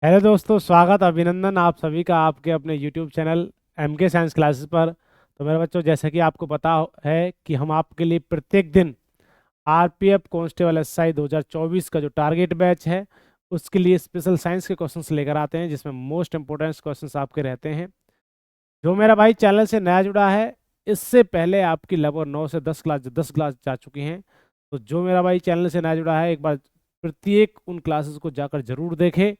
Hello दोस्तों, स्वागत अभिनंदन आप सभी का आपके अपने YouTube channel MK science classes पर। तो मेरे बच्चों, जैसे कि आपको पता है कि हम आपके लिए प्रत्येक दिन आरपीएफ कांस्टेबल एसआई 2024 का जो टारगेट बैच है उसके लिए स्पेशल साइंस के क्वेश्चंस लेकर आते हैं, जिसमें मोस्ट इंपोर्टेंट क्वेश्चंस आपके रहते हैं। जो मेरा भाई चैनल से नया जुड़ा है, इससे पहले आपकी लगभग 9 से 10 क्लास जा चुकी हैं। तो जो मेरा भाई चैनल से नया जुड़ा है, एक बार प्रत्येक उन क्लासेस को जाकर जरूर देखें।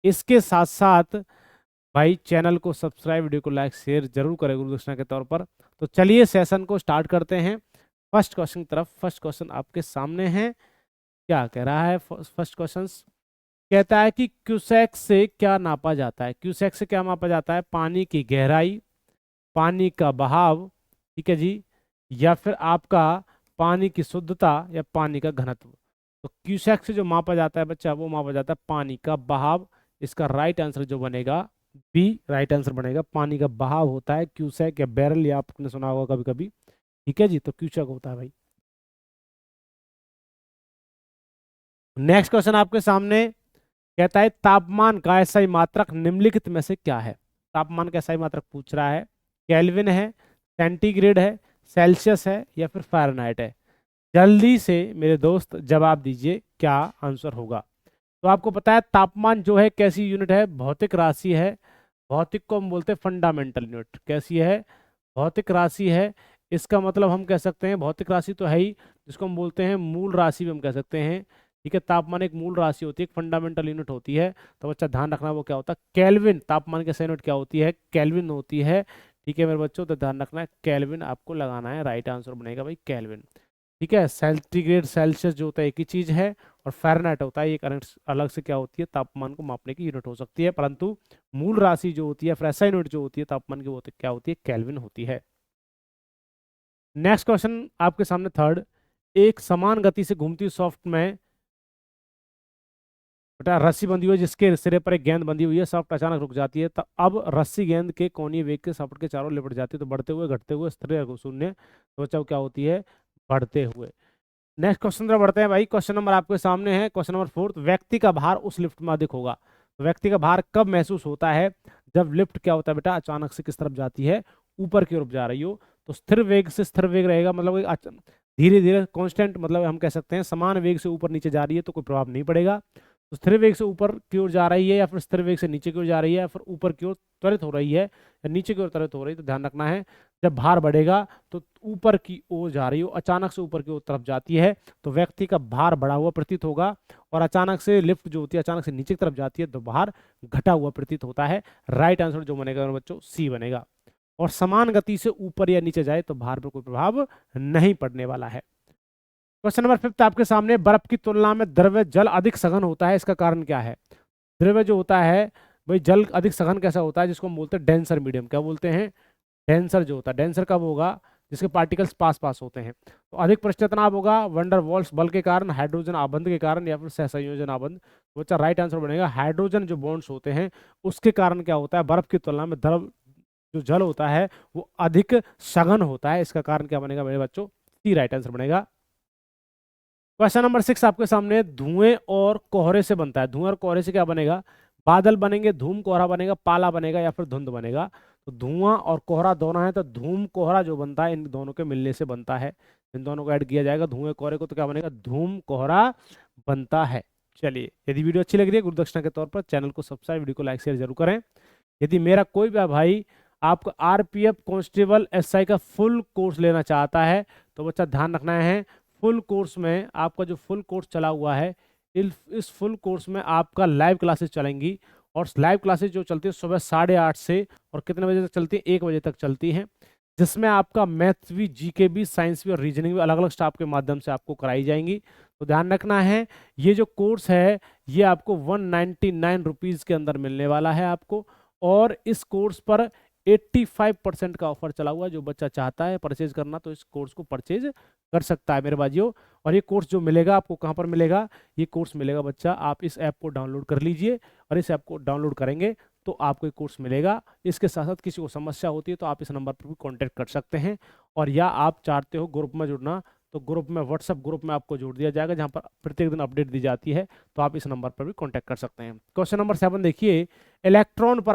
इसके साथ साथ भाई चैनल को सब्सक्राइब, वीडियो को लाइक शेयर जरूर करें गुरुदक्षिणा के तौर पर। तो चलिए सेशन को स्टार्ट करते हैं। फर्स्ट क्वेश्चन की तरफ। फर्स्ट क्वेश्चन आपके सामने है। क्या कह रहा है फर्स्ट क्वेश्चन? कहता है कि क्यूसेक से क्या नापा जाता है। क्यूसेक से क्या मापा जाता है? पानी की गहराई, पानी का बहाव, ठीक है जी, या फिर आपका पानी की शुद्धता या पानी का घनत्व। तो क्यूसेक से जो मापा जाता है बच्चा, वो मापा जाता है पानी का बहाव। इसका राइट आंसर जो बनेगा बी राइट आंसर बनेगा। पानी का बहाव होता है क्यूसेक या बैरल, या आपने सुना होगा कभी कभी। ठीक है जी, तो क्यूसेक होता है भाई। नेक्स्ट क्वेश्चन आपके सामने। कहता है तापमान का एसआई मात्रक निम्नलिखित में से क्या है। तापमान का एसआई मात्रक पूछ रहा है। केल्विन है, सेंटीग्रेड है, सेल्सियस है, या फिर फ़ारेनहाइट है। जल्दी से मेरे दोस्त जवाब दीजिए, क्या आंसर होगा। तो आपको पता है तापमान जो है कैसी यूनिट है? भौतिक राशि है। भौतिक को हम बोलते हैं फंडामेंटल यूनिट। कैसी है? भौतिक राशि है। इसका मतलब हम कह सकते हैं भौतिक राशि तो है ही, जिसको हम बोलते हैं मूल राशि भी हम कह सकते हैं। ठीक है, तापमान एक मूल राशि होती है, एक फंडामेंटल यूनिट होती है। तो बच्चा ध्यान रखना वो क्या होता है, केल्विन। तापमान की सही यूनिट क्या होती है? केल्विन होती है। ठीक है मेरे बच्चों, तो ध्यान रखना है केल्विन आपको लगाना है। राइट आंसर बनेगा भाई केल्विन। ठीक है, सेंटीग्रेड सेल्सियस जो होता है एक ही चीज है, और फ़ारेनहाइट होता है एक अलग से क्या होती है, तापमान को मापने की यूनिट हो सकती है। परंतु मूल राशि जो होती है, फ्रेसा यूनिट जो होती है तापमान की, वो क्या होती है? केल्विन होती है। नेक्स्ट क्वेश्चन आपके सामने थर्ड। एक समान गति से घूमती सॉफ्ट में बेटा रस्सी बंधी हुई है, जिसके सिरे पर एक गेंद बंधी हुई है। सॉफ्ट अचानक रुक जाती है, तो अब रस्सी गेंद के कोणीय वेग के सॉफ्ट के चारों लिपट जाती है। तो बढ़ते हुए, घटते हुए, स्थिर, शून्य। तो बच्चा क्या होती है? बढ़ते हुए। नेक्स्ट क्वेश्चन तरफ बढ़ते हैं भाई। क्वेश्चन नंबर आपके सामने है, क्वेश्चन नंबर फोर्थ। व्यक्ति का भार उस लिफ्ट में अधिक होगा। तो व्यक्ति का भार कब महसूस होता है? जब लिफ्ट क्या होता है बेटा, अचानक से किस तरफ जाती है? ऊपर की ओर जा रही हो। तो स्थिर वेग से स्थिर वेग रहेगा, मतलब धीरे धीरे कांस्टेंट, मतलब हम कह सकते हैं समान वेग से ऊपर नीचे जा रही है तो कोई प्रभाव नहीं पड़ेगा। तो स्थिर वेग से ऊपर की ओर जा रही है, या फिर स्थिर वेग से नीचे की ओर जा रही है, या फिर ऊपर की ओर त्वरित हो रही है, या नीचे की ओर त्वरित हो रही है। तो ध्यान रखना है, जब भार बढ़ेगा तो ऊपर की ओर जा रही हो, अचानक से ऊपर की ओर तरफ जाती है, तो व्यक्ति का भार बढ़ा हुआ प्रतीत होगा। और अचानक से लिफ्ट जो होती है अचानक से नीचे की तरफ जाती है, तो भार घटा हुआ प्रतीत होता है। राइट आंसर जो बनेगा मेरे बच्चों, सी बनेगा। और समान गति से ऊपर या नीचे जाए तो भार पर कोई प्रभाव नहीं पड़ने वाला है। क्वेश्चन नंबर फिफ्थ आपके सामने। बर्फ की तुलना में द्रव्य जल अधिक सघन होता है, इसका कारण क्या है? द्रव्य जो होता है भाई, जल अधिक सघन कैसा होता है? जिसको हम बोलते हैं डेंसर मीडियम। क्या बोलते हैं? डेंसर जो होता है। डेंसर कब होगा? जिसके पार्टिकल्स पास पास होते हैं। तो अधिक पृष्ठ तनाव होगा वंडर वॉल्स बल के कारण, हाइड्रोजन आबंध के कारण, या फिर सहसंयोजन आबंध। तो बच्चा राइट आंसर बनेगा हाइड्रोजन जो बॉन्ड्स होते हैं उसके कारण क्या होता है, बर्फ की तुलना में द्रव जो जल होता है वो अधिक सघन होता है। इसका कारण क्या बनेगा मेरे बच्चों? सी राइट आंसर बनेगा। क्वेश्चन नंबर सिक्स आपके सामने। धुएं और कोहरे से बनता है। धुएं और कोहरे से क्या बनेगा? बादल बनेंगे, धूम कोहरा बनेगा, पाला बनेगा, या फिर धुंध बनेगा। तो धुआं और कोहरा दोनों है, तो धूम कोहरा जो बनता है इन दोनों के मिलने से बनता है। इन दोनों को ऐड किया जाएगा धुएं कोहरे को, तो क्या बनेगा? धूम कोहरा बनता है। चलिए, यदि वीडियो अच्छी लग रही है गुरुदक्षिणा के तौर पर चैनल को सब्सक्राइब, वीडियो को लाइक शेयर जरूर करें। यदि मेरा कोई भी भाई आपको आरपीएफ कांस्टेबल एसआई का फुल कोर्स लेना चाहता है, तो बच्चा ध्यान रखना है, फुल कोर्स में आपका जो फुल कोर्स चला हुआ है, इस फुल कोर्स में आपका लाइव क्लासेस चलेंगी। और लाइव क्लासेस जो चलती है सुबह 8:30 से, और कितने बजे तक चलती है? 1 बजे तक चलती हैं। जिसमें आपका मैथ्स भी, जीके भी, साइंस भी और रीजनिंग भी अलग अलग स्टाफ के माध्यम से आपको कराई जाएंगी। तो ध्यान रखना है, ये जो कोर्स है ये आपको 199 रुपीज़ के अंदर मिलने वाला है आपको। और इस कोर्स पर 85% का ऑफर चला हुआ है। जो बच्चा चाहता है परचेज करना तो इस कोर्स को परचेज कर सकता है मेरे बाजियों। और ये कोर्स जो मिलेगा आपको कहाँ पर मिलेगा? ये कोर्स मिलेगा बच्चा, आप इस ऐप को डाउनलोड कर लीजिए, और इस ऐप को डाउनलोड करेंगे तो आपको एक कोर्स मिलेगा। इसके साथ साथ किसी को समस्या होती है तो आप इस नंबर पर भी कॉन्टैक्ट कर सकते हैं। और या आप चाहते हो ग्रुप में जुड़ना, तो ग्रुप में, व्हाट्सएप ग्रुप में आपको जोड़ दिया जाएगा, जहां पर प्रत्येक दिन अपडेट दी जाती है। तो आप इस नंबर पर भी कांटेक्ट कर सकते हैं। क्वेश्चन नंबर 7 देखिए, इलेक्ट्रॉन पर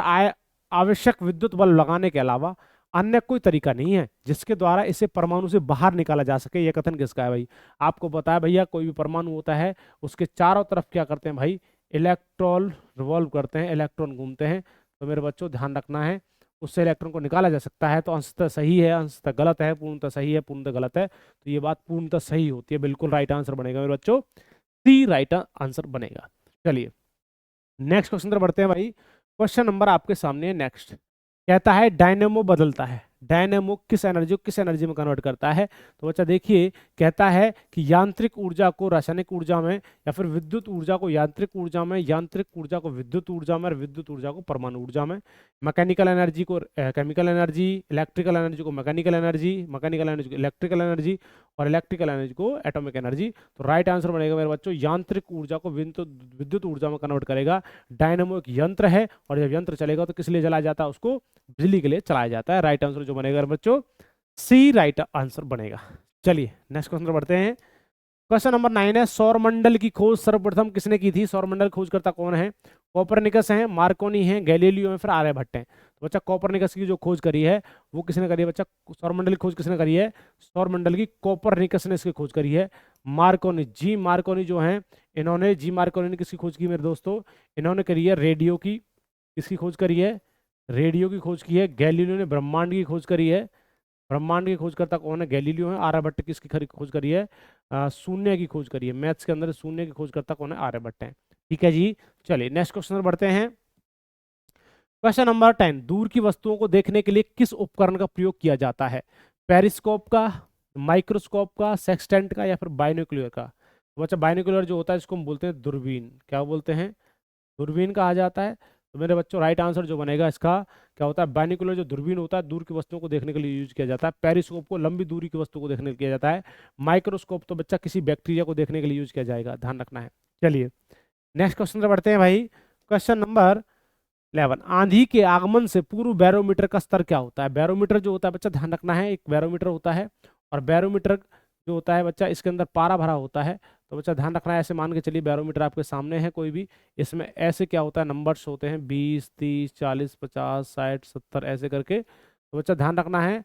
आवश्यक विद्युत बल लगाने के अलावा अन्य कोई तरीका नहीं है जिसके द्वारा इसे परमाणु से बाहर निकाला जा सके। यह कथन किसका है भाई? आपको पता है भैया, कोई भी परमाणु होता है उसके चारों तरफ क्या करते हैं भाई? इलेक्ट्रॉन रिवॉल्व करते हैं, इलेक्ट्रॉन घूमते हैं। तो मेरे बच्चों ध्यान रखना है, उससे इलेक्ट्रॉन को निकाला जा सकता है। तो अंशतः सही है, अंशतः गलत है, पूर्णतः सही है, पूर्णतः गलत है। तो ये बात पूर्णतः सही होती है, बिल्कुल राइट आंसर बनेगा मेरे बच्चों, सी राइट आंसर बनेगा। चलिए नेक्स्ट क्वेश्चन पर बढ़ते हैं भाई। क्वेश्चन नंबर आपके सामने है नेक्स्ट। कहता है डायनेमो बदलता है, डायनेमो किस एनर्जी को किस एनर्जी में कन्वर्ट करता है? तो बच्चा देखिए, कहता है कि यांत्रिक ऊर्जा को रासायनिक ऊर्जा में, या फिर विद्युत ऊर्जा को यांत्रिक ऊर्जा में, यांत्रिक ऊर्जा को विद्युत ऊर्जा में, और विद्युत ऊर्जा को परमाणु ऊर्जा में, मैकेनिकल एनर्जी को केमिकल एनर्जी, इलेक्ट्रिकल एनर्जी को मैकेनिकल एनर्जी, मैकेनिकल एनर्जी को इलेक्ट्रिकल एनर्जी, और इलेक्ट्रिकल एनर्जी को एटॉमिक एनर्जी। तो राइट आंसर बनेगा मेरे बच्चों, यांत्रिक ऊर्जा को विद्युत ऊर्जा में कन्वर्ट करेगा। डायनेमो एक यंत्र है, और जब यंत्र चलेगा तो किस लिए चलाया जाता है? उसको बिजली के लिए चलाया जाता है। राइट आंसर जो बनेगा बच्चों, सी राइट आंसर बनेगा। चलिए नेक्स्ट क्वेश्चन बढ़ते हैं। क्वेश्चन नंबर 9 है, सौरमंडल की खोज सर्वप्रथम किसने की थी? सौरमंडल खोजकर्ता कौन है? कोपरनिकस है, मार्कोनी है, गैलीलियो है, फिर आर्यभट्ट है। तो बच्चा कोपरनिकस की जो खोज करी है वो किसने करी है बच्चा? सौरमंडल की खोज किसने करी है? सौरमंडल की कोपरनिकस ने इसकी खोज करी है। मार्कोनी, जी मार्कोनी जो है, इन्होंने, जी मार्कोनी ने किसकी खोज की मेरे दोस्तों? इन्होंने करी है रेडियो की। किसकी खोज करी है? रेडियो की खोज की है। गैलीलियो ने ब्रह्मांड की खोज करी है। ब्रह्मांड की खोजकर्ता कौन है? गैलीलियो है। आर्यभट्ट किसकी खोज करी है? शून्य की खोज करी है। मैथ्स के अंदर शून्य की खोजकर्ता कौन है? आर्यभट्ट है। ठीक है जी। चलिए नेक्स्ट क्वेश्चन पर बढ़ते हैं। क्वेश्चन नंबर 10, दूर की वस्तुओं को देखने के लिए किस उपकरण का प्रयोग किया जाता है? पेरिस्कोप का, माइक्रोस्कोप का, सेक्सटेंट का, या फिर बाइनोकुलर का? तो बच्चा बाइनोकुलर जो होता है इसको हम बोलते हैं दूरबीन। क्या बोलते हैं? दूरबीन कहा जाता है। तो मेरे बच्चों राइट आंसर जो बनेगा इसका क्या होता है? बाइनोकुलर जो दूरबीन होता है दूर की वस्तुओं को देखने के लिए यूज किया जाता है। पेरिस्कोप को लंबी दूरी की वस्तु को देखने के लिए किया जाता है। माइक्रोस्कोप तो बच्चा किसी बैक्टीरिया को देखने के लिए यूज किया जाएगा, ध्यान रखना है। चलिए नेक्स्ट क्वेश्चन पर बढ़ते हैं भाई। क्वेश्चन नंबर 11, आंधी के आगमन से पूर्व बैरोमीटर का स्तर क्या होता है? बैरोमीटर जो होता है बच्चा ध्यान रखना है, एक बैरोमीटर होता है, और बैरोमीटर जो होता है बच्चा इसके अंदर पारा भरा होता है। तो बच्चा ध्यान रखना है, ऐसे मान के चलिए बैरोमीटर आपके सामने है कोई भी, इसमें ऐसे क्या होता है, नंबर्स होते हैं 20, 30, 40, 50, 60, 70 ऐसे करके। तो बच्चा ध्यान रखना है,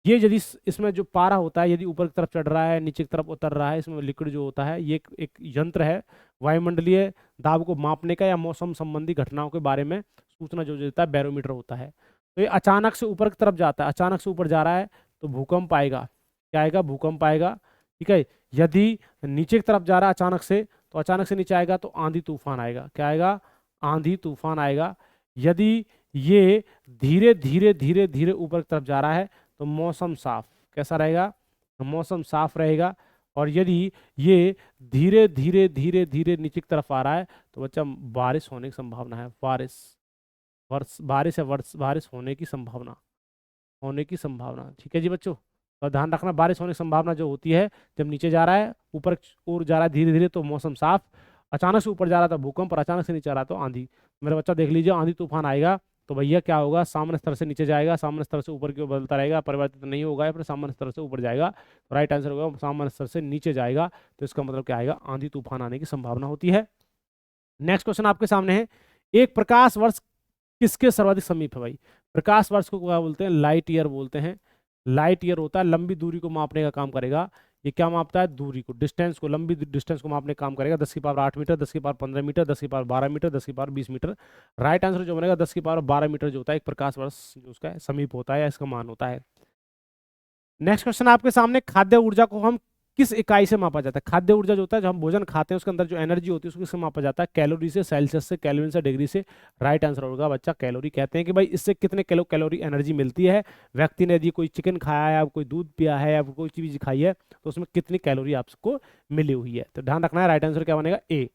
ये यदि इसमें जो पारा होता है यदि ऊपर की तरफ चढ़ रहा है, नीचे की तरफ उतर रहा है, इसमें लिक्विड जो होता है, ये एक यंत्र है वायुमंडलीय दाब को मापने का या मौसम संबंधी घटनाओं के बारे में सूचना जो देता है, बैरोमीटर होता है। तो ये अचानक से ऊपर की तरफ जाता है, अचानक से ऊपर जा रहा है तो भूकंप आएगा। क्या आएगा? भूकंप आएगा। ठीक है। यदि नीचे की तरफ जा रहा है अचानक से, तो अचानक से नीचे आएगा तो आंधी तूफान आएगा। क्या आएगा? आंधी तूफान आएगा। यदि ये धीरे धीरे धीरे धीरे ऊपर की तरफ जा रहा है तो मौसम साफ। कैसा रहेगा? मौसम साफ रहेगा। और यदि ये धीरे धीरे धीरे धीरे नीचे की तरफ आ रहा है तो बच्चा बारिश होने की संभावना है। बारिश, बारिश है, बारिश होने की संभावना, होने की संभावना। ठीक है जी बच्चों, और ध्यान रखना, बारिश होने की संभावना जो होती है जब नीचे जा रहा है, ऊपर और जा रहा है धीरे धीरे तो मौसम साफ, अचानक से ऊपर जा रहा था भूकंप, और अचानक से नीचे आ रहा तो आंधी। मेरा बच्चा देख लीजिए, आंधी तूफान आएगा तो भैया क्या होगा? सामान्य स्तर से नीचे जाएगा, सामान्य स्तर से ऊपर की ओर बदलता रहेगा, परिवर्तित नहीं होगा, या फिर सामान्य स्तर से ऊपर जाएगा। तो राइट आंसर होगा सामान्य स्तर से नीचे जाएगा। तो इसका मतलब क्या आएगा? आंधी तूफान आने की संभावना होती है। नेक्स्ट क्वेश्चन आपके सामने है, एक प्रकाश वर्ष किसके सर्वाधिक समीप है भाई? प्रकाश वर्ष को क्या बोलते हैं? लाइट ईयर बोलते हैं। लाइट ईयर होता है लंबी दूरी को मापने का काम करेगा। ये क्या मापता है? दूरी को, डिस्टेंस को, लंबी डिस्टेंस को मापने का काम करेगा। 10 की पावर 8 मीटर, 10 की पावर 15 मीटर, 10 की पावर 12 मीटर, 10 की पावर 20 मीटर। राइट आंसर जो बनेगा 10 की पावर 12 मीटर जो होता है एक प्रकाश वर्ष जो उसका समीप होता है या इसका मान होता है। नेक्स्ट क्वेश्चन आपके सामने, खाद्य ऊर्जा को हम किस इकाई से मापा जाता है? खाद्य ऊर्जा जो होता है, जो हम भोजन खाते हैं उसके अंदर जो एनर्जी होती है उसको किससे मापा जाता है? कैलोरी से, सेल्सियस से, केल्विन से, डिग्री से। राइट आंसर होगा बच्चा कैलोरी। कहते हैं कि भाई इससे कितने कैलोरी एनर्जी मिलती है व्यक्ति ने, यदि कोई चिकन खाया है या कोई दूध पिया है या कोई चीज खाई है तो उसमें कितनी कैलोरी आपको मिली हुई है। तो ध्यान रखना है, राइट आंसर क्या बनेगा? ए।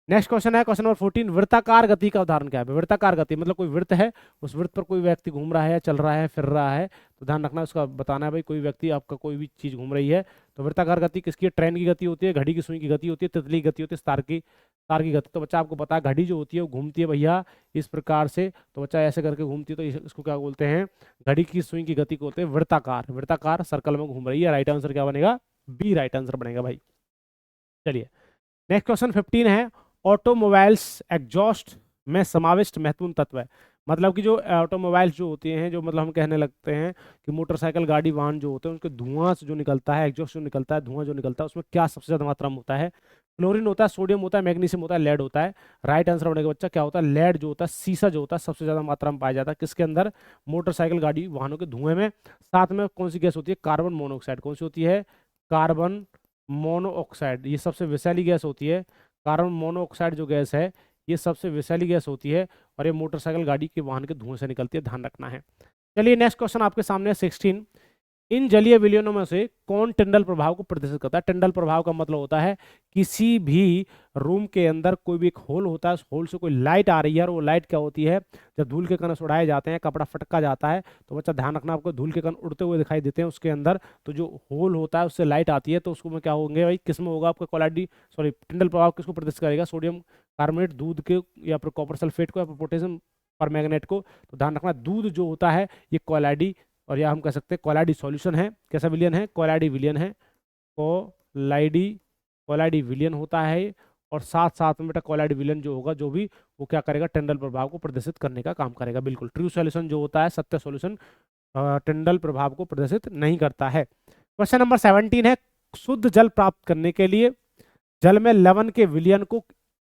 नेक्स्ट क्वेश्चन है क्वेश्चन नंबर 14, वृत्ताकार गति का उदाहरण क्या है? वृत्ताकार गति मतलब कोई वृत्त है, उस वृत्त पर कोई व्यक्ति घूम रहा है, चल रहा है, फिर रहा है। तो ध्यान रखना, उसका बताना है भाई, कोई व्यक्ति आपका कोई भी चीज घूम रही है। तो वृत्ताकार गति किसकी है? ट्रेन की गति होती है, घड़ी की सुई की गति होती है, तितली की गति होती है, तार की गति। तो बच्चा आपको पता है घड़ी जो होती है वो घूमती है भैया इस प्रकार से। तो बच्चा ऐसे करके घूमती है, तो इसको क्या बोलते हैं? घड़ी की सुई की गति को बोलते हैं वृत्ताकार। वृत्ताकार सर्कल में घूम रही है। राइट आंसर क्या बनेगा? बी राइट आंसर बनेगा भाई। चलिए नेक्स्ट क्वेश्चन 15 है, ऑटोमोबाइल्स एग्जॉस्ट में समाविष्ट महत्वपूर्ण तत्व है। मतलब कि जो ऑटोमोबाइल्स जो होते हैं, जो मतलब हम कहने लगते हैं कि मोटरसाइकिल गाड़ी वाहन जो होते हैं, उनके धुआं से जो निकलता है, एग्जॉस्ट जो निकलता है, धुआं जो निकलता है, उसमें क्या सबसे ज्यादा मात्रा में होता है? क्लोरीन होता है, सोडियम होता है, मैग्नीशियम होता है, लेड होता है। राइट आंसर बनेगा बच्चा क्या होता है? लेड जो होता है, सीसा जो होता है, सबसे ज्यादा मात्रा में पाया जाता है किसके अंदर? मोटरसाइकिल गाड़ी वाहनों के धुएं में। साथ में कौन सी गैस होती है? Carbon monoxide. कौन सी होती है? Carbon monoxide. ये सबसे विषैली गैस होती है। कार्बन मोनोऑक्साइड जो गैस है, ये सबसे विषैली गैस होती है और ये मोटरसाइकिल गाड़ी के वाहन के धुएं से निकलती है, ध्यान रखना है। चलिए नेक्स्ट क्वेश्चन आपके सामने है 16। इन जलीय विलयनों में से कौन टिंडल प्रभाव को प्रदर्शित करता है? टिंडल प्रभाव का मतलब होता है किसी भी रूम के अंदर कोई भी एक होल होता है, उस होल से कोई लाइट आ रही है, और वो लाइट क्या होती है? जब धूल के कण उड़ाए जाते हैं, कपड़ा फटका जाता है, तो बच्चा ध्यान रखना, आपको धूल के कण उड़ते हुए दिखाई देते हैं उसके अंदर, तो जो होल होता है उससे लाइट आती है, तो उसको में क्या होंगे भाई? किसमें होगा आपका कोलाइडी, सॉरी टिंडल प्रभाव किसको प्रदर्शित करेगा? सोडियम कार्बोनेट, दूध के, या फिर कॉपर सल्फेट को, या फिर पोटेशियम परमैंगनेट को। तो ध्यान रखना, दूध जो होता है ये कोलाइडी, और या हम कह सकते हैं कोलाइडी सॉल्यूशन है। कैसा विलियन है? कोलाइडी विलियन है। कोलाइडी कोलाइडी विलियन होता है। और साथ साथ में बेटा कोलाइडी विलियन जो होगा, जो भी, वो क्या करेगा? टिंडल प्रभाव को प्रदर्शित करने का काम करेगा। बिल्कुल ट्रू सॉल्यूशन जो होता है, सत्य सॉल्यूशन, टिंडल प्रभाव को प्रदर्शित नहीं करता है। क्वेश्चन नंबर 17 है, शुद्ध जल प्राप्त करने के लिए जल में लवण के विलयन को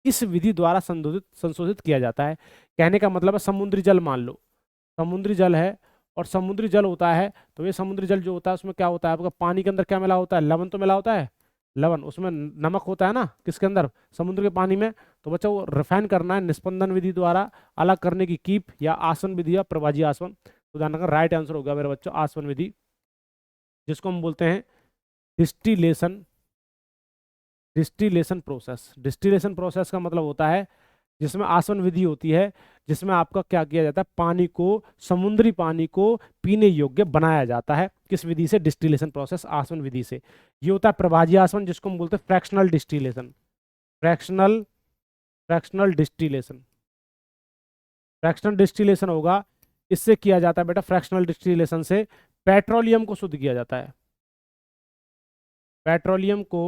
इस विधि द्वारा संशोधित किया जाता है। कहने का मतलब है, समुद्री जल मान लो, समुद्री जल है, और समुद्री जल होता है, तो ये समुद्री जल जो होता है उसमें क्या होता है आपका? पानी के अंदर क्या मिला होता है? लवण तो मिला होता है, लवण, उसमें नमक होता है ना, किसके अंदर? समुद्र के पानी में। तो बच्चा वो रिफाइन करना है निस्पंदन विधि द्वारा अलग करने की कीप, या आसवन विधि, या प्रभाजी आसवन। तो ध्यान रखना, राइट आंसर होगा मेरे बच्चों आसवन विधि, जिसको हम बोलते हैं distillation. Distillation process, distillation process का मतलब होता है जिसमें आसवन विधि होती है, जिसमें आपका क्या किया जाता है? पानी को, समुद्री पानी को पीने योग्य बनाया जाता है। किस विधि से? डिस्टिलेशन प्रोसेस, आसवन विधि से। ये होता है प्रभाजी आसवन, जिसको हम बोलते हैं fractional distillation. Fractional fractional distillation, fractional distillation होगा, इससे किया जाता है बेटा, फ्रैक्शनल डिस्टिलेशन से पेट्रोलियम को शुद्ध किया जाता है। पेट्रोलियम को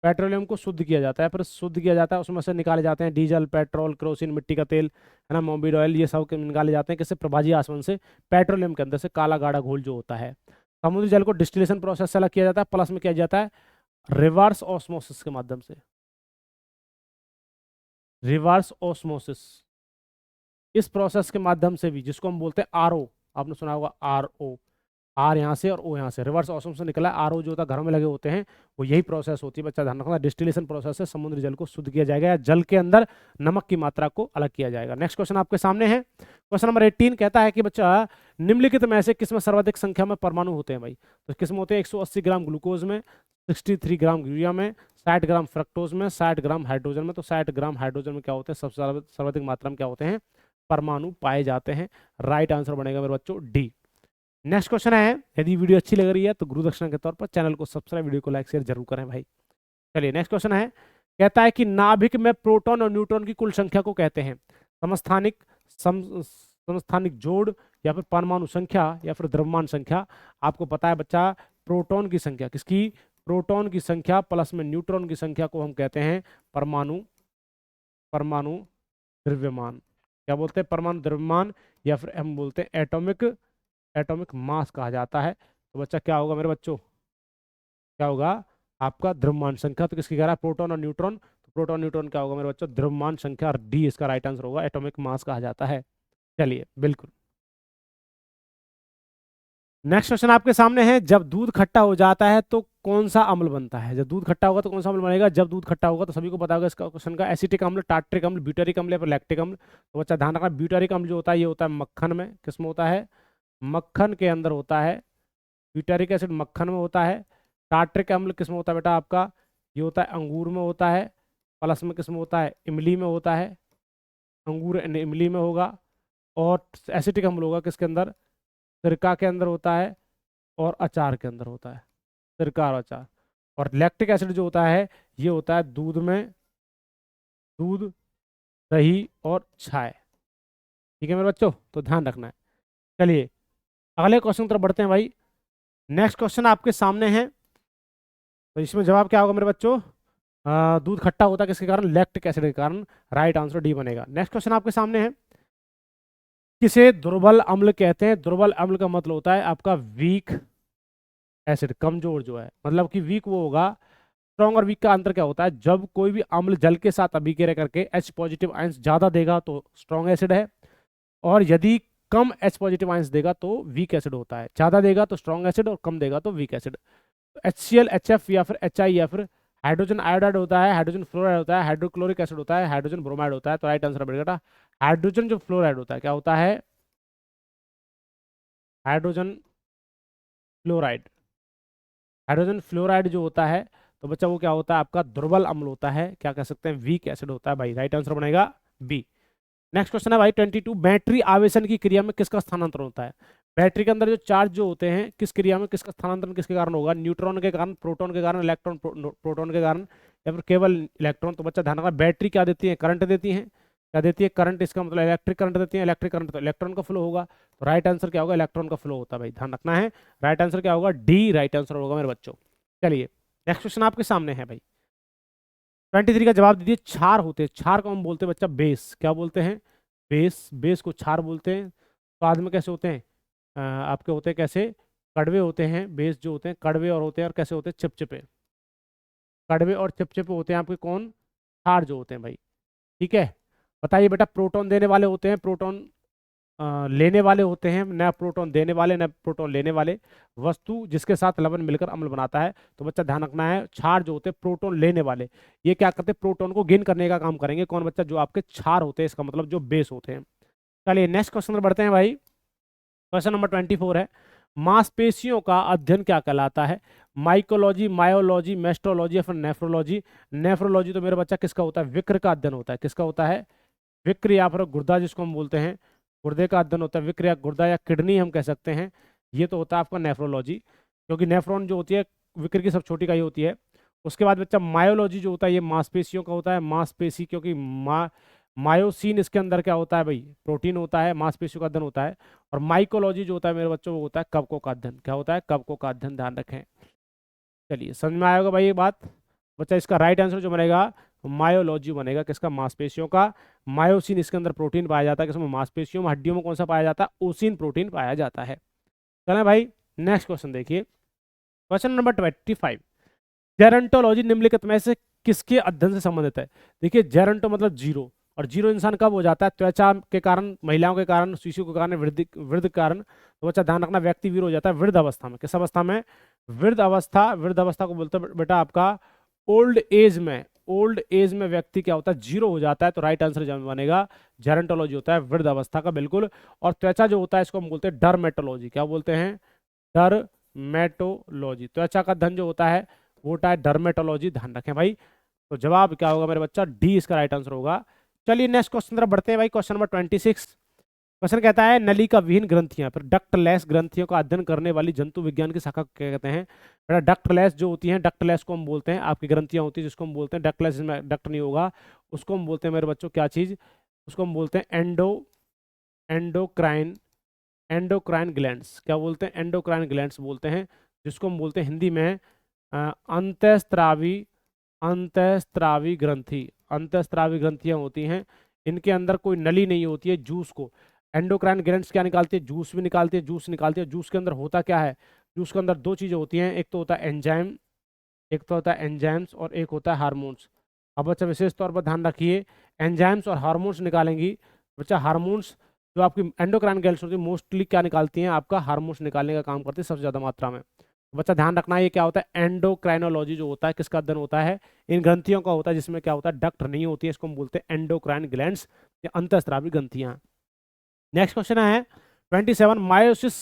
पेट्रोलियम को शुद्ध किया जाता है, फिर शुद्ध किया जाता है, उसमें से निकाले जाते हैं डीजल, पेट्रोल, केरोसिन, मिट्टी का तेल, है ना, मोबिल ऑयल, ये सब निकाले जाते हैं। किससे? प्रभाजी आसवन से, पेट्रोलियम के अंदर से काला गाढ़ा घोल जो होता है। समुद्री जल को डिस्टिलेशन प्रोसेस से अलग किया जाता है, प्लस में किया जाता है रिवर्स ऑस्मोसिस के माध्यम से। रिवर्स ऑस्मोसिस, इस प्रोसेस के माध्यम से भी, जिसको हम बोलते हैं आरओ, आपने सुना होगा आरओ, आर यहाँ से और ओ यहाँ से, रिवर्स ऑस्मोसिस से निकला। आरओ जो होता है घरों में लगे होते हैं, वो यही प्रोसेस होती है बच्चा, ध्यान रखना। डिस्टिलेशन प्रोसेस से समुद्री जल को शुद्ध किया जाएगा, या जल के अंदर नमक की मात्रा को अलग किया जाएगा। नेक्स्ट क्वेश्चन आपके सामने है, क्वेश्चन नंबर 18 कहता है कि बच्चा निम्नलिखित में से किसमें सर्वाधिक संख्या में परमाणु होते हैं भाई? तो किसमें होते हैं? 180 ग्राम ग्लूकोज में, 63 ग्राम यूरिया में, 60 ग्राम फ्रक्टोज में, 60 ग्राम हाइड्रोजन में। तो 60 ग्राम हाइड्रोजन में क्या होते हैं? सबसे सर्वाधिक मात्रा में क्या होते हैं? परमाणु पाए जाते हैं। राइट आंसर बनेगा मेरे बच्चों डी। नेक्स्ट क्वेश्चन है, यदि वीडियो अच्छी लग रही है तो गुरु दक्षिणा के तौर पर चैनल को सब्सक्राइब, वीडियो को लाइक शेयर जरूर करें भाई। चलिए नेक्स्ट क्वेश्चन है, कहता है कि नाभिक में प्रोटॉन और न्यूट्रॉन की कुल संख्या को कहते हैं समस्थानिक, समस्थानिक जोड़, या फिर परमाणु संख्या, या फिर द्रव्यमान संख्या। आपको पता है बच्चा, प्रोटॉन की संख्या, किसकी? प्रोटॉन की संख्या प्लस में न्यूट्रॉन की संख्या को हम कहते हैं परमाणु परमाणु द्रव्यमान। क्या बोलते हैं? परमाणु द्रव्यमान, या फिर हम बोलते हैं एटॉमिक मास कहा जाता है। तो बच्चा क्या होगा मेरे बच्चों? क्या होगा आपका? द्रव्यमान संख्या। तो किसकी कह रहा है? प्रोटॉन और न्यूट्रॉन। तो प्रोटॉन न्यूट्रॉन क्या होगा मेरे बच्चों? द्रव्यमान संख्या, और डी इसका राइट आंसर होगा, एटॉमिक मास कहा जाता है। चलिए बिल्कुल, नेक्स्ट क्वेश्चन आपके सामने है, जब दूध खट्टा हो जाता है तो कौन सा अम्ल बनता है? जब दूध खट्टा होगा तो कौन सा अम्ल बनेगा? जब दूध खट्टा होगा तो सभी को पता होगा इसका क्वेश्चन का, एसिटिक अम्ल, टार्ट्रिक अम्ल, ब्यूटेरिक अम्ल, या फिर लैक्टिक अम्ल। तो बच्चा ध्यान रखना, ब्यूटेरिक अम्ल जो होता है ये होता है मक्खन में। किस में होता है? मक्खन के अंदर होता है। ब्यूटेरिक एसिड मक्खन में होता है। टार्ट्रिक अम्ल किस में होता है बेटा आपका? ये होता है अंगूर में होता है। प्लस में किस में होता है? इमली में होता है। अंगूर एंड इमली में होगा। और एसिटिक अम्ल होगा किसके अंदर? सिरका के अंदर होता है, और अचार के अंदर होता है, सिरका और अचार। और लैक्टिक एसिड जो होता है ये होता है दूध में, दूध, दही और छाय। ठीक है मेरे बच्चों, तो ध्यान रखना है। चलिए अगले क्वेश्चन की तरफ बढ़ते हैं भाई। नेक्स्ट क्वेश्चन आपके सामने है, तो इसमें जवाब क्या होगा मेरे बच्चों? दूध खट्टा होता है किसके कारण? लैक्टिक एसिड के कारण। राइट आंसर डी बनेगा। नेक्स्ट क्वेश्चन आपके सामने है, किसे दुर्बल अम्ल कहते हैं? दुर्बल अम्ल का मतलब होता है आपका वीक एसिड, कमजोर जो है, मतलब कि वीक वो होगा। स्ट्रॉन्ग और वीक का अंतर क्या होता है? जब कोई भी अम्ल जल के साथ अभिक्रिया करके H पॉजिटिव आयंस ज्यादा देगा तो स्ट्रॉन्ग एसिड है, और यदि कम H पॉजिटिव आयंस देगा तो वीक एसिड होता है। ज्यादा देगा तो स्ट्रॉन्ग एसिड और कम देगा तो वीक एसिड। HCl, HF या फिर HI या फिर हाइड्रोजन आयोडाइड होता है, हाइड्रोजन फ्लोराइड होता है, हाइड्रोक्लोरिक एसिड होता है, हाइड्रोजन ब्रोमाइड होता है। तो राइट आंसर बेटा हाइड्रोजन जो फ्लोराइड होता है क्या होता है? Hydrogen fluoride. हाइड्रोजन फ्लोराइड जो होता है तो बच्चा वो क्या होता है? आपका दुर्बल अम्ल होता है, क्या कह सकते हैं? वीक एसिड होता है भाई। राइट आंसर बनेगा बी। नेक्स्ट क्वेश्चन है भाई 22, बैटरी आवेशन की क्रिया में किसका स्थानांतरण होता है? बैटरी के अंदर जो चार्ज जो होते हैं किस क्रिया में किसका स्थानांतरण किसके कारण होगा? न्यूट्रॉन के कारण, प्रोटॉन के कारण, इलेक्ट्रॉन प्रोटॉन के कारण, या फिर केवल इलेक्ट्रॉन? तो बच्चा ध्यान रखना, बैटरी क्या देती है? करंट देती है। क्या देती है? करंट। इसका मतलब इलेक्ट्रिक करंट देती है। इलेक्ट्रिक करंट तो इलेक्ट्रॉन का फ्लो होगा। तो राइट आंसर क्या होगा? इलेक्ट्रॉन का फ्लो होता है भाई, ध्यान रखना है। राइट आंसर क्या होगा? डी राइट आंसर होगा मेरे बच्चों। चलिए नेक्स्ट क्वेश्चन आपके सामने है भाई 23 का जवाब दीजिए। क्षार होते हैं, क्षार को हम बोलते हैं बच्चा बेस। क्या बोलते हैं? बेस। बेस को क्षार बोलते हैं। स्वाद में कैसे होते हैं? आपके होते हैं कैसे? कड़वे होते हैं। बेस जो होते हैं कड़वे और होते हैं, और कैसे होते हैं? चिपचिपे। कड़वे और चिपचिपे होते हैं आपके कौन? क्षार जो होते हैं भाई। ठीक है, बताइए बेटा। प्रोटॉन देने वाले होते हैं, प्रोटॉन लेने वाले होते हैं, न प्रोटॉन देने वाले न प्रोटॉन लेने वाले। वस्तु जिसके साथ लवण मिलकर अम्ल बनाता है। तो बच्चा ध्यान रखना है, क्षार जो होते हैं प्रोटॉन लेने वाले, ये क्या करते हैं? प्रोटॉन को गेन करने का काम करेंगे। कौन बच्चा? जो आपके क्षार होते हैं, इसका मतलब जो बेस होते हैं। चलिए नेक्स्ट क्वेश्चन पर बढ़ते हैं भाई। क्वेश्चन नंबर 24 है, मांसपेशियों का अध्ययन क्या कहलाता है? माइकोलॉजी, मायोलॉजी, मेस्ट्रोलॉजी या फिर नेफ्रोलॉजी? नेफ्रोलॉजी तो मेरा बच्चा किसका होता है? विक्र का अध्ययन होता है। किसका होता है? विक्र या फिर गुर्दा जिसको हम बोलते हैं, गुर्दे का अध्ययन होता है। विक्र या गुर्दा या किडनी हम कह सकते हैं। ये तो होता है आपका नेफ्रोलॉजी, क्योंकि नेफ्रॉन जो होती है विक्र की सब छोटी का ही होती है। उसके बाद बच्चा मायोलॉजी जो होता है, ये मांसपेशियों का होता है। मांसपेशी, क्योंकि मायोसिन इसके अंदर क्या होता है भाई? प्रोटीन होता है। मांसपेशियों का अध्ययन होता है। और माइकोलॉजी जो होता है मेरे बच्चों, वो होता है कवकों का अध्ययन। क्या होता है? कवकों का अध्ययन, ध्यान रखें। चलिए समझ में आएगा भाई ये बात? बच्चा इसका राइट आंसर जो बनेगा मायोलॉजी बनेगा। किसका? मांसपेशियों का। मायोसिन इसके अंदर प्रोटीन पाया जाता है। किसमें? मांसपेशियों में। हड्डियों में कौन सा पाया जाता है? ओसिन प्रोटीन पाया जाता है। चलें भाई नेक्स्ट क्वेश्चन देखिए। क्वेश्चन नंबर 25, जेरंटोलॉजी निम्नलिखित में से किसके अध्ययन से संबंधित है? देखिए जेरंटो मतलब जीरो, और जीरो इंसान कब हो जाता है? त्वचा के कारण, महिलाओं के कारण, शिशु के कारण, वृद्धि वृद्ध के कारण। तो बच्चा ध्यान रखना, व्यक्ति वीर हो जाता है वृद्ध अवस्था में। किस अवस्था में? वृद्ध अवस्था। वृद्ध अवस्था को बोलते हैं बेटा आपका ओल्ड एज में। ओल्ड एज में व्यक्ति क्या होता है? जीरो हो जाता है। तो राइट आंसर जब बनेगा जेरंटोलॉजी होता है वृद्ध अवस्था का, बिल्कुल। और त्वचा जो होता है इसको हम बोलते हैं डर्मेटोलॉजी। क्या बोलते हैं? डर्मेटोलॉजी। त्वचा का अध्ययन जो होता है वो होता है डर्मेटोलॉजी, ध्यान रखें भाई। तो जवाब क्या होगा मेरे बच्चा? डी इसका राइट आंसर होगा। चलिए नेक्स्ट क्वेश्चन तरफ बढ़ते हैं भाई। क्वेश्चन नंबर 26, क्वेश्चन कहता है नलिका विहीन ग्रंथियां फिर डक्टलेस ग्रंथियों का अध्ययन करने वाली जंतु विज्ञान की शाखा को क्या कहते हैं? बेटा डक्टलेस जो होती हैं, डक्टलेस को हम बोलते हैं, आपकी ग्रंथियां होती है जिसको हम बोलते हैं डक्टलेस, में डक्ट नहीं होगा, उसको हम बोलते हैं मेरे बच्चों क्या चीज? उसको हम बोलते हैं एंडोक्राइन एंडोक्राइन ग्लैंड्स। क्या बोलते हैं? एंडोक्राइन ग्लैंड्स बोलते हैं, जिसको हम बोलते हैं हिंदी में अंतःस्रावी अंतःस्रावी ग्रंथि। अंतःस्रावी ग्रंथियां होती हैं, इनके अंदर कोई नली नहीं होती है। जूस को एंडोक्राइन ग्लैंड्स क्या निकालती है? जूस भी निकालती है, जूस निकालती है। जूस के अंदर होता क्या है? जूस के अंदर दो चीजें होती हैं, एक तो होता है एंजाइम, एक तो होता है एंजाइम्स, और एक होता है हार्मोन्स। अब बच्चा विशेष तौर पर ध्यान रखिए, एंजाइम्स और हार्मोन्स निकालेंगी बच्चा। हार्मोन्स जो आपकी एंडोक्राइन ग्लैंड्स होती है मोस्टली क्या निकालती हैं? आपका हार्मोन्स निकालने का काम करती है सबसे ज्यादा मात्रा में। बच्चा ध्यान रखना है, ये क्या होता है? एंडोक्राइनोलॉजी जो होता है किसका अध्ययन होता है? इन ग्रंथियों का होता है, जिसमें क्या होता है? डक्ट नहीं होती है, इसको हम बोलते हैं एंडोक्राइन ग्लैंड्स या अंतःस्रावी ग्रंथियां। नेक्स्ट क्वेश्चन है 27, मायोसिस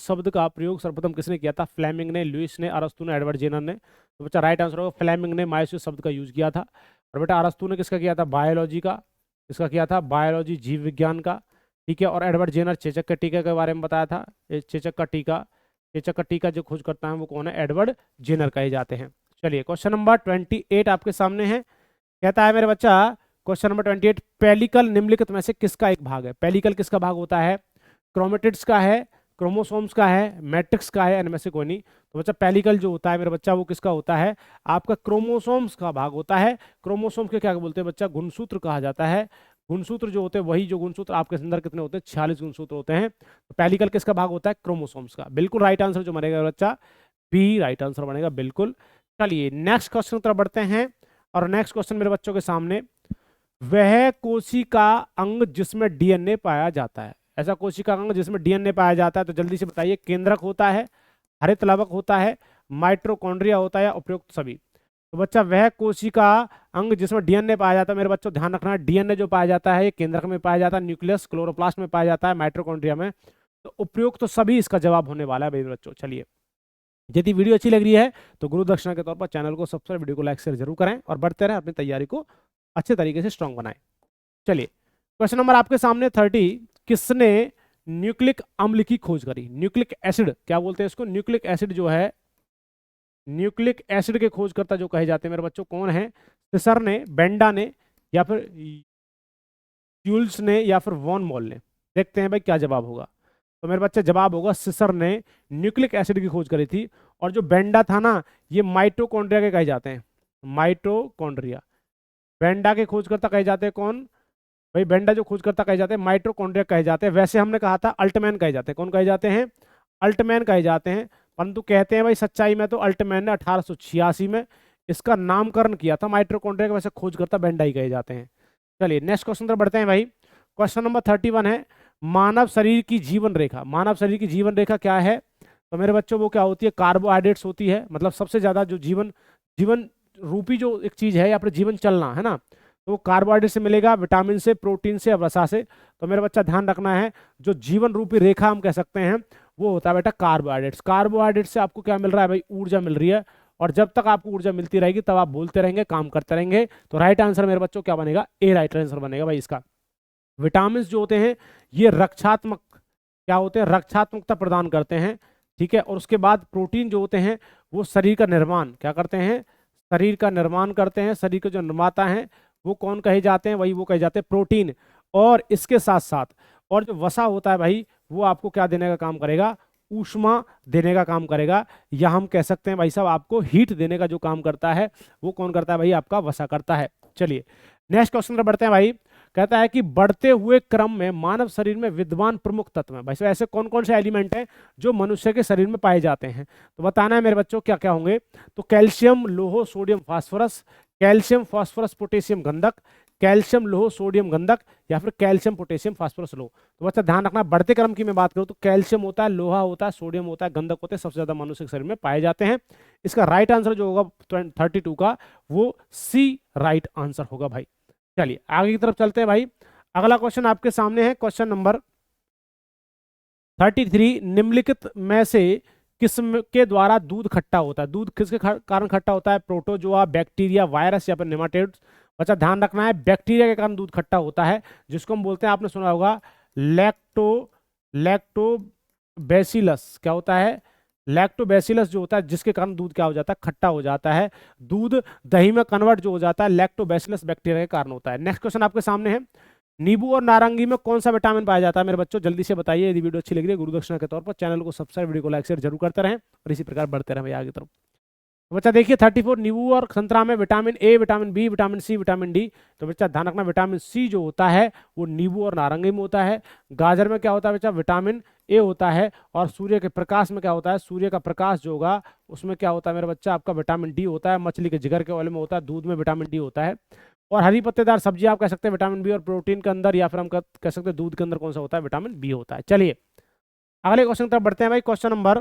शब्द का प्रयोग सर्वप्रथम किसने किया था? फ्लेमिंग ने, लुइस ने, अरस्तु ने, एडवर्ड जेनर ने? तो बच्चा राइट आंसर होगा फ्लेमिंग ने मायोसिस शब्द का यूज किया था। और बेटा अरस्तु ने किसका किया था? बायोलॉजी का। किसका किया था? बायोलॉजी, जीव विज्ञान का। ठीक है, और एडवर्ड जेनर चेचक के टीके के बारे में बताया था। चेचक का टीका जो खोज करता है वो कौन है? एडवर्ड जेनर कहे जाते हैं। चलिए क्वेश्चन नंबर 28 आपके सामने है, कहता है मेरे बच्चा क्वेश्चन नंबर 28, पेलिकल निम्नलिखित में से किसका एक भाग है? पेलिकल किसका भाग होता है? क्रोमेटिड्स का है, क्रोमोसोम्स का है, मैट्रिक्स का है, इनमें से कोई नहीं। तो बच्चा पेलिकल जो होता है मेरा बच्चा वो किसका होता है, आपका क्रोमोसोम्स का भाग होता है। क्रोमोसोम्स के क्या बोलते हैं बच्चा, गुणसूत्र कहा जाता है। गुणसूत्र जो होते हैं वही जो गुणसूत्र आपके अंदर कितने होते हैं, 46 गुणसूत्र होते हैं। तो पेलिकल किसका भाग होता है, क्रोमोसोम्स का। बिल्कुल राइट आंसर जो बनेगा बच्चा बी राइट आंसर बनेगा, बिल्कुल। चलिए नेक्स्ट क्वेश्चन की तरफ बढ़ते हैं। और नेक्स्ट क्वेश्चन मेरे बच्चों के सामने, वह कोशिका अंग जिसमें डीएनए पाया जाता है। ऐसा कोशिका अंग जिसमें डीएनए पाया जाता है, तो जल्दी से बताइए, केंद्रक होता है, हरित लवक होता है, माइटोकॉन्ड्रिया होता है, या उपयुक्त सभी। तो बच्चा वह कोशिका अंग जिसमें डीएनए पाया जाता है, मेरे बच्चों ध्यान रखना, डीएनए जो पाया जाता है ये केंद्रक में पाया जाता है, न्यूक्लियस क्लोरोप्लास्ट में पाया जाता है, माइटोकॉन्ड्रिया में। तो उपयुक्त तो सभी इसका जवाब होने वाला है मेरे बच्चों। चलिए, यदि वीडियो अच्छी लग रही है तो गुरु दक्षिणा के तौर पर चैनल को सब्सक्राइब, वीडियो को लाइक शेयर जरूर करें और बढ़ते रहें, अपनी तैयारी को अच्छे तरीके से स्ट्रांग बनाएं। चलिए, क्वेश्चन नंबर आपके सामने 30, किसने न्यूक्लिक अम्ल की खोज करी। न्यूक्लिक एसिड क्या बोलते हैं इसको, न्यूक्लिक एसिड जो है, न्यूक्लिक एसिड के खोजकर्ता जो कहे जाते हैं मेरे बच्चों कौन है, सिसर ने, बेंडा ने, या फिर यूल्स ने, या फिर वॉन मॉल ने। देखते हैं भाई क्या जवाब होगा। तो मेरे बच्चे जवाब होगा सिसर ने न्यूक्लिक एसिड की खोज करी थी। और जो बेंडा था ना, ये माइटोकॉन्ड्रिया के कहे जाते हैं, माइटोकॉन्ड्रिया। बेंडा के खोजकर्ता कहे जाते हैं कौन भाई, बेंडा जो खोजकर्ता कहे जाते हैं माइटोकॉन्ड्रिया कहे जाते हैं। वैसे हमने कहा था अल्टमैन कहे जाते हैं, कौन कहे जाते हैं, अल्टमैन कहे जाते हैं। परंतु कहते हैं भाई सच्चाई में तो अल्टमैन ने 1886 में इसका नामकरण किया था माइटोकॉन्ड्रिया का, वैसे खोजकर्ता बेंडा ही कहे जाते हैं। चलिए नेक्स्ट क्वेश्चन पर बढ़ते हैं भाई। क्वेश्चन नंबर 31 है, मानव शरीर की जीवन रेखा। मानव शरीर की जीवन रेखा क्या है, तो मेरे बच्चों वो क्या होती है, कार्बोहाइड्रेट्स होती है। मतलब सबसे ज्यादा जो जीवन जीवन रूपी जो एक चीज है या फिर जीवन चलना है ना, तो वो कार्बोहाइड्रेट से मिलेगा, विटामिन से, प्रोटीन से, वसा से। तो मेरा बच्चा ध्यान रखना है, जो जीवन रूपी रेखा हम कह सकते हैं वो होता है बेटा कार्बोहाइड्रेट्स। कार्बोहाइड्रेट से आपको क्या मिल रहा है भाई, ऊर्जा मिल रही है। और जब तक आपको ऊर्जा मिलती रहेगी तब आप बोलते रहेंगे, काम करते रहेंगे। तो राइट आंसर मेरे बच्चों क्या बनेगा, ए राइट आंसर बनेगा भाई इसका। विटामिन जो होते हैं ये रक्षात्मक क्या होते हैं, रक्षात्मकता प्रदान करते हैं, ठीक है। और उसके बाद प्रोटीन जो होते हैं वो शरीर का निर्माण क्या करते हैं, शरीर का निर्माण करते हैं। शरीर के जो निर्माता हैं वो कौन कहे जाते हैं, वही वो कहे जाते हैं प्रोटीन। और इसके साथ साथ और जो वसा होता है भाई, वो आपको क्या देने का काम करेगा, ऊष्मा देने का काम करेगा। या हम कह सकते हैं भाई साहब, आपको हीट देने का जो काम करता है वो कौन करता है भाई, आपका वसा करता है। चलिए नेक्स्ट क्वेश्चन पर बढ़ते हैं भाई। कहता है कि बढ़ते हुए क्रम में मानव शरीर में विद्यमान प्रमुख तत्व हैं। भाई ऐसे कौन कौन से एलिमेंट हैं जो मनुष्य के शरीर में पाए जाते हैं, तो बताना है मेरे बच्चों क्या क्या होंगे। तो कैल्शियम, लोह, sodium, phosphorus, calcium, phosphorus, potassium, गंधक, कैल्शियम, लोह, सोडियम, गंधक, या फिर कैल्शियम, पोटेशियम, फास्फोरस, लोह। तो बच्चा ध्यान रखना, बढ़ते क्रम की मैं बात करूं तो कैल्शियम होता है, लोहा होता है, सोडियम होता है, गंधक होते हैं, सबसे ज्यादा मनुष्य के शरीर में पाए जाते हैं। इसका राइट आंसर जो होगा 32 का, वो सी राइट आंसर होगा भाई। चलिए आगे की तरफ चलते हैं भाई। अगला क्वेश्चन आपके सामने है, क्वेश्चन नंबर 33, निम्नलिखित में से किस के द्वारा दूध खट्टा होता है। दूध किसके कारण खट्टा होता है, प्रोटोजोआ, बैक्टीरिया, वायरस, या फिर नेमाटोड्स। बच्चा ध्यान रखना है, बैक्टीरिया के कारण दूध खट्टा होता है, जिसको हम बोलते हैं, आपने सुना होगा लैक्टोबैसिलस। क्या होता है, लैक्टोबैसिलस जो होता है, जिसके कारण दूध क्या हो जाता है, खट्टा हो जाता है। दूध दही में कन्वर्ट जो हो जाता है, लैक्टोबैसिलस बैक्टीरिया के कारण होता है। नेक्स्ट क्वेश्चन आपके सामने है, नींबू और नारंगी में कौन सा विटामिन पाया जाता है। मेरे बच्चों जल्दी से बताइए। यदि वीडियो अच्छी लग रही है, गुरु दक्षिणा के तौर पर चैनल को सब्सक्राइब, वीडियो को लाइक शेयर जरूर करते रहें और इसी प्रकार बढ़ते रहें भैया आगे तरफ। तो बच्चा देखिए 34, नींबू और संतरा में vitamin A, vitamin B, vitamin C, vitamin D. तो बच्चा ध्यान रखना, विटामिन सी जो होता है वो नींबू और नारंगी में होता है। गाजर में क्या होता है बच्चा, विटामिन ए होता है। और सूर्य के प्रकाश में क्या होता है, सूर्य का प्रकाश जो होगा उसमें क्या होता है मेरा बच्चा, आपका विटामिन डी होता है। मछली के जिगर के ऑयल में होता है, दूध में विटामिन डी होता है। और हरी पत्तेदार सब्जी आप कह सकते हैं विटामिन बी, और प्रोटीन के अंदर या फिर हम कह सकते हैं दूध के अंदर कौन सा होता है, विटामिन बी होता है। चलिए अगले क्वेश्चन की तरफ बढ़ते हैं भाई। क्वेश्चन नंबर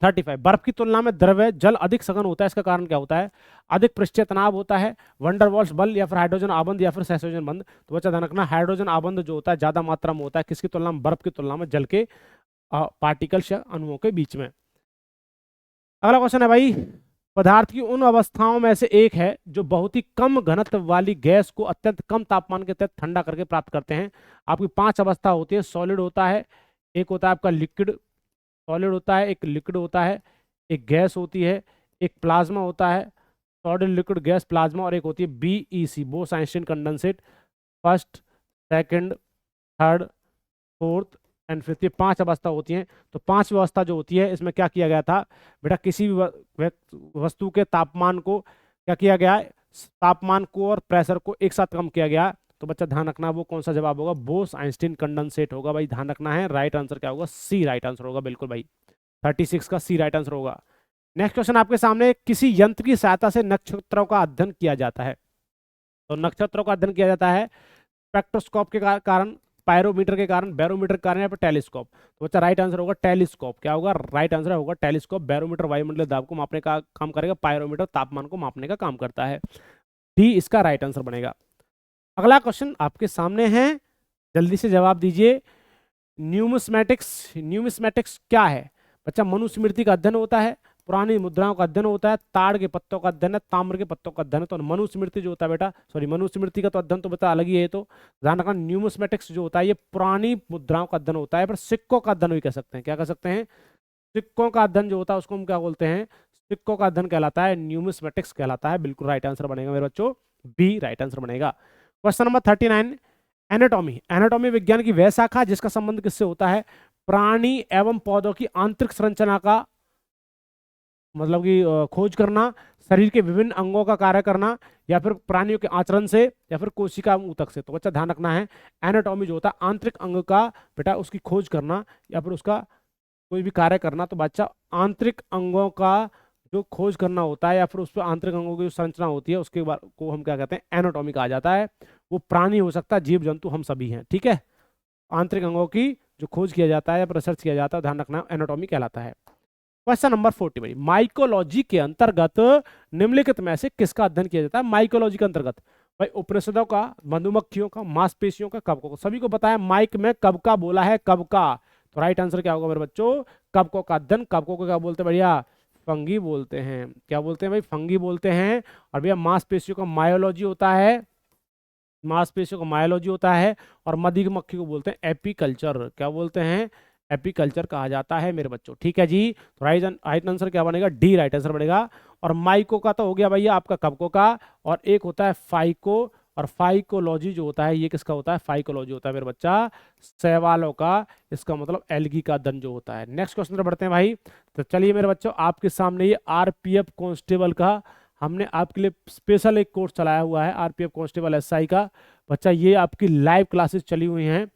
35, बर्फ की तुलना में द्रव्य जल अधिक सघन होता है, इसका कारण क्या होता है, अधिक पृष्ठीय तनाव होता है, वंडरवॉल्स बल, या फिर हाइड्रोजन आबंध, या फिर सहसंयोजन बंध। तो बच्चा ध्यान रखना, हाइड्रोजन आबंध जो होता है ज्यादा मात्रा में होता है, किसकी तुलना में, बर्फ की तुलना में, जल के पार्टिकल्स या अणुओं के बीच में। अगला क्वेश्चन है भाई, पदार्थ की उन अवस्थाओं में से एक है जो बहुत ही कम घनत्व वाली गैस को अत्यंत कम तापमान के तहत ठंडा करके प्राप्त करते हैं। आपकी 5 अवस्था होती है, सॉलिड होता है, एक होता है आपका लिक्विड, सॉलिड होता है, एक लिक्विड होता है, एक गैस होती है, एक प्लाज्मा होता है, सॉलिड, लिक्विड, गैस, प्लाज्मा, और एक होती है BEC, Bose-Einstein condensate, first, second, third, fourth and fifth, ये 5 अवस्था होती हैं। तो 5 अवस्था जो होती है इसमें क्या किया गया था बेटा, किसी भी वस्तु के तापमान को क्या किया गया, तापमान को और प्रेशर को एक साथ कम किया गया। तो बच्चा ध्यान रखना, वो कौन सा जवाब होगा, बोस आइंस्टीन कंडेंसेट होगा भाई, ध्यान रखना है। राइट आंसर क्या होगा, सी राइट आंसर होगा, बिल्कुल भाई 36 का सी राइट आंसर होगा। नेक्स्ट क्वेश्चन आपके सामने, किसी यंत्र की सहायता से नक्षत्रों का अध्ययन किया जाता है। तो नक्षत्रों का अध्ययन किया जाता है स्पेक्ट्रोस्कोप के कारण, पायरोमीटर के कारण, बैरोमीटर के कारण, या फिर टेलीस्कोप। तो बच्चा राइट आंसर होगा टेलीस्कोप। क्या होगा, राइट आंसर होगा टेलीस्कोप। बैरोमीटर वायुमंडलीय दाब को मापने का काम करेगा, पायरोमीटर तापमान को मापने का काम करता है। डी इसका राइट आंसर बनेगा। अगला क्वेश्चन आपके सामने है, जल्दी से जवाब दीजिए। न्यूमिस्मैटिक्स, न्यूमिस्मैटिक्स क्या है बच्चा, मनुस्मृति का अध्ययन होता है, पुरानी मुद्राओं का अध्ययन होता है, ताड़ के पत्तों का अध्ययन है, ताम्र के पत्तों का अध्ययन है। तो मनुस्मृति जो होता है बेटा, सॉरी मनुस्मृति का तो अध्ययन तो बता अलग ही है, तो ध्यान रखना न्यूमिस्मैटिक्स जो होता है ये पुरानी मुद्राओं का अध्ययन होता है, पर सिक्कों का अध्ययन भी कह सकते हैं। क्या कह सकते हैं, सिक्कों का अध्ययन जो होता है उसको हम क्या बोलते हैं, सिक्कों का अध्ययन कहलाता है, न्यूमिस्मैटिक्स कहलाता है। बिल्कुल राइट आंसर बनेगा मेरे बच्चों, बी राइट आंसर बनेगा। Question number 39, anatomy. एनाटॉमी विज्ञान की वह शाखा जिसका संबंध किससे होता है, प्राणी एवं पौधों की आंतरिक संरचना का मतलब कि खोज करना, शरीर के विभिन्न अंगों का कार्य करना, या फिर प्राणियों के आचरण से, या फिर कोशिका ऊतक से। तो बच्चा ध्यान रखना है, एनाटॉमी जो होता है आंतरिक अंग का बेटा उसकी खोज करना या फिर उसका कोई भी कार्य करना। तो बच्चा आंतरिक अंगों का जो खोज करना होता है या फिर उस पर आंतरिक अंगों की जो संरचना होती है उसके बारे को हम क्या कहते हैं, एनाटॉमी कहा जाता है। वो प्राणी हो सकता है, जीव जंतु, हम सभी हैं, ठीक है। आंतरिक अंगों की जो खोज किया जाता है या रिसर्च किया जाता है, ध्यान रखना एनाटॉमी कहलाता है। क्वेश्चन नंबर 40 भाई, माइकोलॉजी के अंतर्गत निम्नलिखित में से किसका अध्ययन किया जाता है। माइकोलॉजी के अंतर्गत भाई उपनिषदों का, मधुमक्खियों का, मांसपेशियों का, कवकों का। सभी को पता है माइक में कब का बोला है, कब का। तो राइट आंसर क्या होगा मेरे बच्चों, कवकों का अध्ययन। कवकों को क्या बोलते हैं भैया, फंगी बोलते हैं। क्या बोलते हैं भाई, फंगी बोलते हैं। और भैया मांसपेशियों का मायोलॉजी होता है, मांसपेशियों का मायोलॉजी होता है। और मधुमक्खी को बोलते हैं एपीकल्चर। क्या बोलते हैं, एपीकल्चर कहा जाता है मेरे बच्चों, ठीक है जी। तो राइट आंसर क्या बनेगा, डी राइट आंसर बनेगा। और माइको का तो हो गया भैया आपका कवकों का, और एक होता है फाइको, और फाइकोलॉजी जो होता है ये किसका होता है, फाइकोलॉजी होता है मेरे बच्चा शैवालों का। इसका मतलब एल्गी का अध्ययन जो होता है। नेक्स्ट क्वेश्चन पर बढ़ते हैं भाई। तो चलिए मेरे बच्चों, आपके सामने ये आरपीएफ कांस्टेबल का हमने आपके लिए स्पेशल एक कोर्स चलाया हुआ है, आरपीएफ कांस्टेबल एसआई का। बच्चा ये आपकी लाइव क्लासेस चली हुई हैं।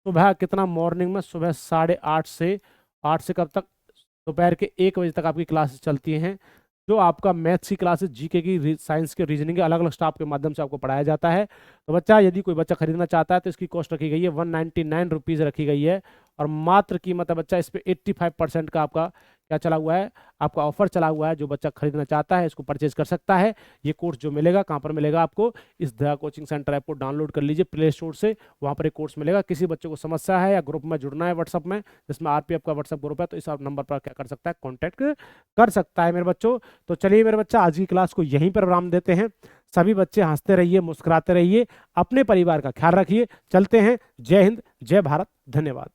सुबह कितना, मॉर्निंग में सुबह 8:30 से 8 से कब तक, दोपहर के 1 बजे तक आपकी क्लासेस चलती हैं। जो आपका मैथ्स की क्लासेस, जीके की, साइंस के, रीजनिंग के अलग अलग स्टाफ के माध्यम से आपको पढ़ाया जाता है। तो बच्चा यदि कोई बच्चा खरीदना चाहता है तो इसकी कॉस्ट रखी गई है 199 रुपीज़ रखी गई है। और मात्र कीमत है बच्चा इस पर 85% का आपका क्या चला हुआ है, आपका ऑफर चला हुआ है। जो बच्चा खरीदना चाहता है इसको परचेज कर सकता है। ये कोर्स जो मिलेगा कहाँ पर मिलेगा आपको, इस दया कोचिंग सेंटर ऐप को डाउनलोड कर लीजिए प्ले स्टोर से, वहाँ पर एक कोर्स मिलेगा। किसी बच्चे को समस्या है या ग्रुप में जुड़ना है व्हाट्सअप में, जिसमें आरपीएफ का व्हाट्सअप ग्रुप है, तो इस नंबर पर क्या कर सकता है, कॉन्टैक्ट कर सकता है मेरे बच्चों। तो चलिए मेरे बच्चा, आज की क्लास को यहीं पर विराम देते हैं। सभी बच्चे हंसते रहिए, मुस्कुराते रहिए, अपने परिवार का ख्याल रखिए। चलते हैं, जय हिंद, जय भारत, धन्यवाद।